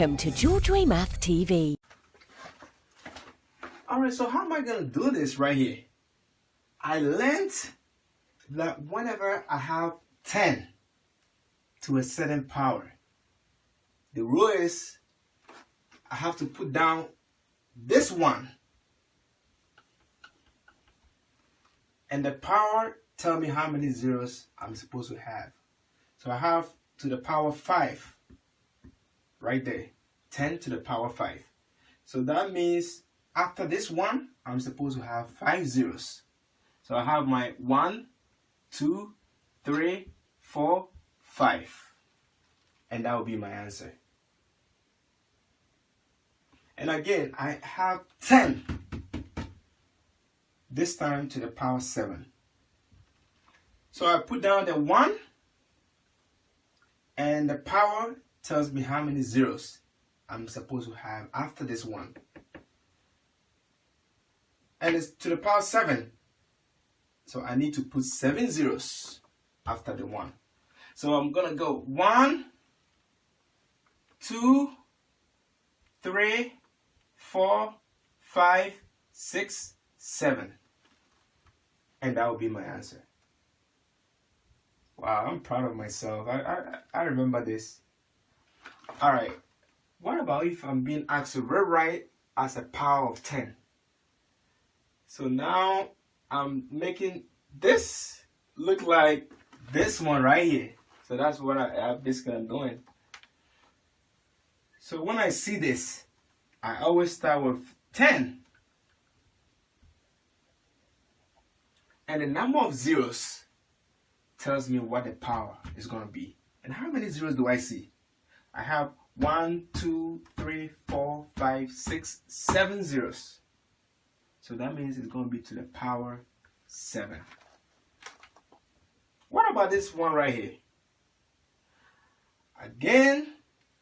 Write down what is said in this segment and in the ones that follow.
Welcome to Georgeway Math TV. Alright, so how am I going to do this right here? I learned that whenever I have 10 to a certain power, the rule is I have to put down this one. And the power tell me how many zeros I'm supposed to have. So I have to the power 5 right there. 10 to the power 5. So that means after this one, I'm supposed to have 5 zeros. So I have my 1, 2, 3, 4, 5. And that will be my answer. And again, I have 10. This time to the power 7. So I put down the 1. And the power tells me how many zeros I'm supposed to have after this one. And it's to the power 7. So I need to put 7 zeros after the 1. So I'm going to go 1, 2, 3, 4, 5, 6, 7. And that will be my answer. Wow, I'm proud of myself. I remember this. Alright, what about if I'm being asked to rewrite as a power of 10? So now I'm making this look like this one right here. So that's what I basically am doing. So when I see this, I always start with 10. And the number of zeros tells me what the power is going to be. And how many zeros do I see? I have 1, 2, 3, 4, 5, 6, 7 zeros. So that means it's going to be to the power 7. What about this one right here? Again,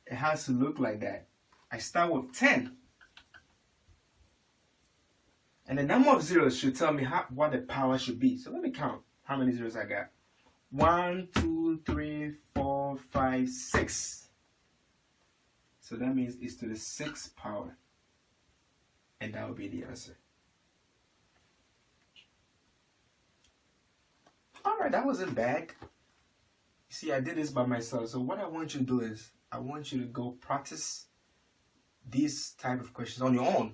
it has to look like that. I start with 10. And the number of zeros should tell me what the power should be. So let me count how many zeros I got. 1, 2, 3, 4, 5, 6. So that means it's to the 6th power. And that will be the answer. Alright, that wasn't bad. You see, I did this by myself. So what I want you to do is, I want you to go practice these type of questions on your own.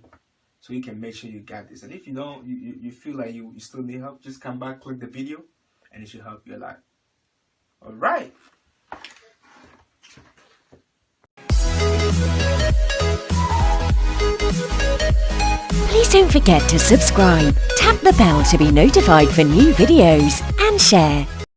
So you can make sure you got this. And if you don't, you feel like you still need help, just come back, click the video, and it should help you a lot. Alright. Please don't forget to subscribe, tap the bell to be notified for new videos, and share.